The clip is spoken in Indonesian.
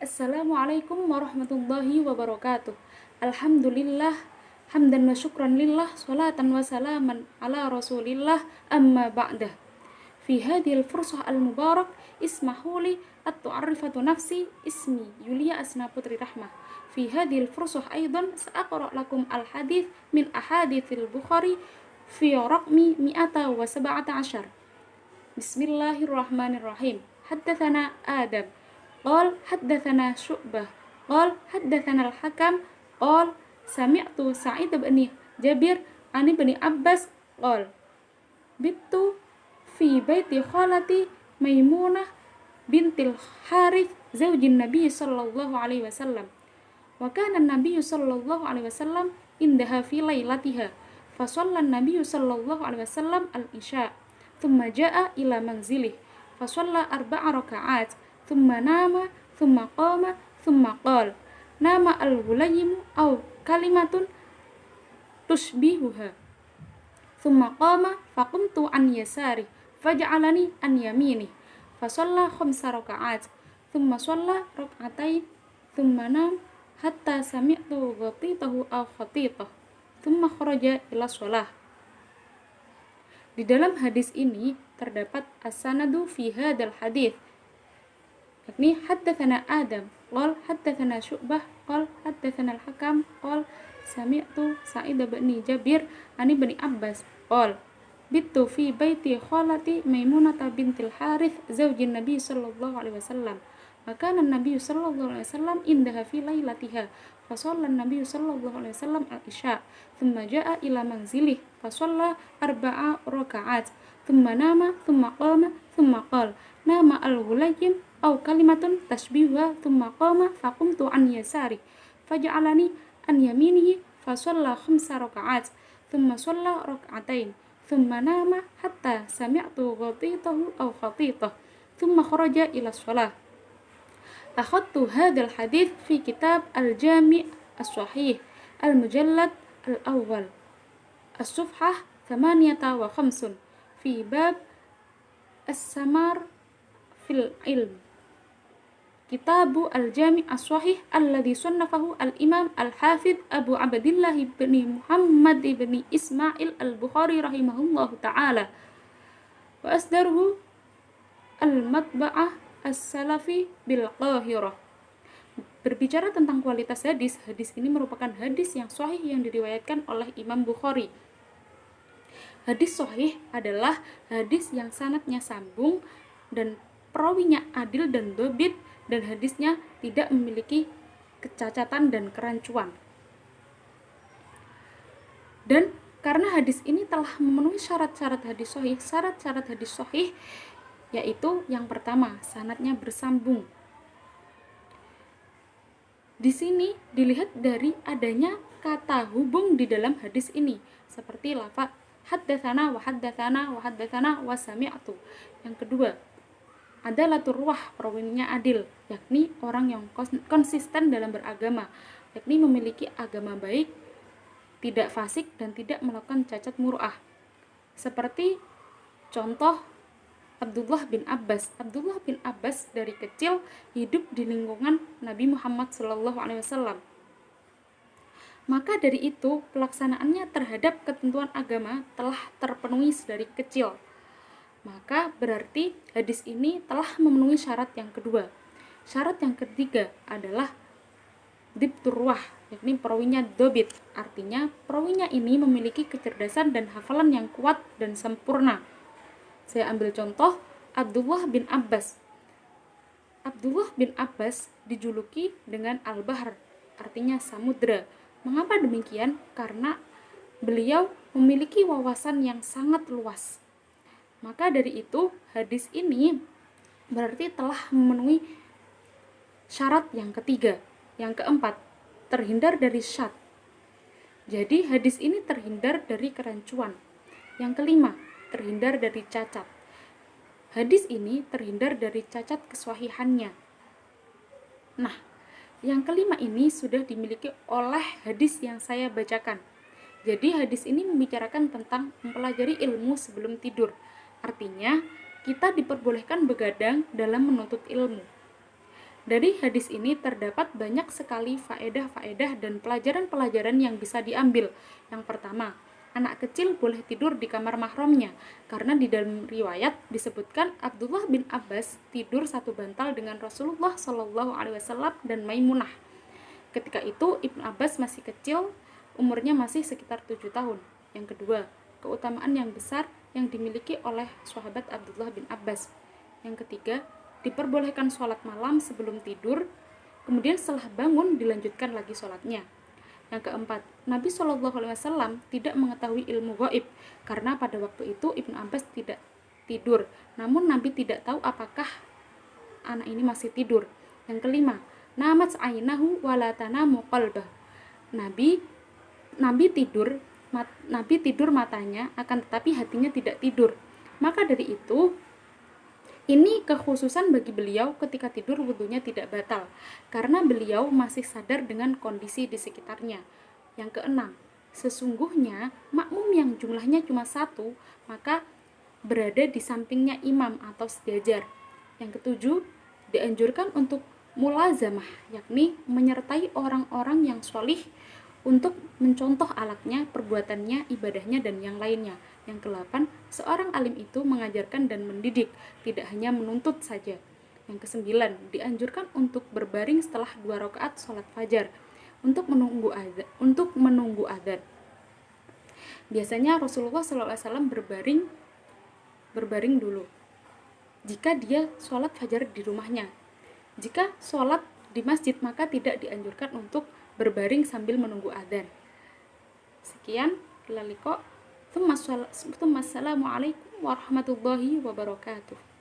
Assalamualaikum warahmatullahi wabarakatuh. Alhamdulillah, hamdan wa syukran lillah, salatan wa salaman ala rasulillah, amma ba'dah. Fi hadhil fursah al-mubarak, ismahuli at-tu'arrifatu nafsi, ismi Yulia Asna Putri Rahmah. Fi hadhil fursah aydan, sa'aqra' lakum al-hadith min ahadithil Bukhari, fi raqmi mi'ata wa sab'ata ashar. Bismillahirrahmanirrahim. Haddatsana Adam قال حدثنا شعبة قال حدثنا الحكم قال سمعت سعيد بن جابر عن ابن عباس قال بت في بيت خالتي ميمونة بنت الحارث زوج النبي صلى الله عليه وسلم وكان النبي صلى الله عليه وسلم عندها في ليلتها فصلى النبي صلى الله عليه وسلم العشاء ثم جاء إلى منزله فصلى 4 ركعات ثم نام ثم قام ثم قال نام الغليم أو كلمة تشبهها ثم قام فقمت عن يساره فجعلني عن يمينه فصلى 5 ركعات ثم صلى ركعتين ثم نام حتى سمعت غطيطه أو خطيطه ثم خرج إلى الصلاة. Di dalam hadis ini terdapat as-sanadu fi hadzal hadits, yakni haddatsana Adam qal haddatsana Syu'bah qal haddatsana al-Hakam qal sami'tu Sa'id bin Jabir an ibn Abbas qal bittu fi baiti khalati Maimunah bintil Harith zaujin Nabi sallallahu alaihi wasallam wa kana an-nabiy sallallahu alaihi wasallam indaha fi lailatiha fa shalla an-nabiy sallallahu alaihi wasallam al-isya thumma jaa ila manzilih fa shalla 4 raka'at thumma nama thumma qama thumma qala nama al-ghulaym أو كلمة تشبيهها ثم قام فقمت عن يساره فجعلني عن يمينه فصلى 5 ركعات ثم صلى ركعتين ثم نام حتى سمعت غطيطه أو خطيطه ثم خرج إلى الصلاة. أخذت هذا الحديث في كتاب الجامع الصحيح المجلد الأول الصفحة 58 في باب السمار في العلم Kitabu al-Jami' as-Sahih alladhi sunnafahu al-Imam al-Hafidh Abu Abdillah bin Muhammad bin Ismail al-Bukhari rahimahullahu ta'ala wa asdaruhu al-Matba'ah as-Salafi bil-Qahirah. Berbicara tentang kualitas hadis, hadis ini merupakan hadis yang sahih yang diriwayatkan oleh Imam Bukhari. Hadis sahih adalah hadis yang sanadnya sambung dan perawinya adil dan dobit, dan hadisnya tidak memiliki kecacatan dan kerancuan. Dan karena hadis ini telah memenuhi syarat-syarat hadis sahih, syarat-syarat hadis sahih yaitu yang pertama, sanadnya bersambung. Di sini dilihat dari adanya kata hubung di dalam hadis ini, seperti lafaz haddatsana wa haddatsana wa haddatsana wa sami'tu. Yang kedua, adalah turwah, perawinya adil, yakni orang yang konsisten dalam beragama, yakni memiliki agama baik, tidak fasik dan tidak melakukan cacat muru'ah. Seperti contoh Abdullah bin Abbas. Abdullah bin Abbas dari kecil hidup di lingkungan Nabi Muhammad SAW. Maka dari itu pelaksanaannya terhadap ketentuan agama telah terpenuhi dari kecil. Maka berarti hadis ini telah memenuhi syarat yang kedua. Syarat yang ketiga adalah dibturwah, yakni perawinya dobit. Artinya perawinya ini memiliki kecerdasan dan hafalan yang kuat dan sempurna. Saya ambil contoh Abdullah bin Abbas. Abdullah bin Abbas dijuluki dengan Al-Bahr, artinya samudra. Mengapa demikian? Karena beliau memiliki wawasan yang sangat luas. Maka dari itu hadis ini berarti telah memenuhi syarat yang ketiga. Yang keempat, terhindar dari syadz. Jadi hadis ini terhindar dari kerancuan. Yang kelima, terhindar dari cacat. Hadis ini terhindar dari cacat kesahihannya. Nah, yang kelima ini sudah dimiliki oleh hadis yang saya bacakan. Jadi hadis ini membicarakan tentang mempelajari ilmu sebelum tidur. Artinya, kita diperbolehkan begadang dalam menuntut ilmu. Dari hadis ini terdapat banyak sekali faedah-faedah dan pelajaran-pelajaran yang bisa diambil. Yang pertama, anak kecil boleh tidur di kamar mahramnya, karena di dalam riwayat disebutkan Abdullah bin Abbas tidur satu bantal dengan Rasulullah Shallallahu Alaihi Wasallam dan Maimunah. Ketika itu Ibnu Abbas masih kecil, umurnya masih sekitar 7 tahun. Yang kedua, keutamaan yang besar yang dimiliki oleh sahabat Abdullah bin Abbas. Yang ketiga, diperbolehkan sholat malam sebelum tidur, kemudian setelah bangun dilanjutkan lagi sholatnya. Yang keempat, Nabi Shallallahu Alaihi Wasallam tidak mengetahui ilmu gaib, karena pada waktu itu Ibnu Abbas tidak tidur. Namun Nabi tidak tahu apakah anak ini masih tidur. Yang kelima, namat ainahu wala tanamu qalbah. Nabi tidur matanya, akan tetapi hatinya tidak tidur. Maka dari itu, ini kekhususan bagi beliau ketika tidur wudunya tidak batal, karena beliau masih sadar dengan kondisi di sekitarnya. Yang keenam, sesungguhnya makmum yang jumlahnya cuma satu, maka berada di sampingnya imam atau sejajar. Yang ketujuh, dianjurkan untuk mulazamah, yakni menyertai orang-orang yang sholih untuk mencontoh alatnya, perbuatannya, ibadahnya, dan yang lainnya. Yang kedelapan, seorang alim itu mengajarkan dan mendidik, tidak hanya menuntut saja. Yang kesembilan, dianjurkan untuk berbaring setelah 2 rakaat sholat fajar untuk menunggu adzan. Biasanya Rasulullah SAW berbaring dulu jika dia sholat fajar di rumahnya. Jika sholat di masjid, maka tidak dianjurkan untuk berbaring sambil menunggu adzan. Sekian, Assalamualaikum warahmatullahi wabarakatuh.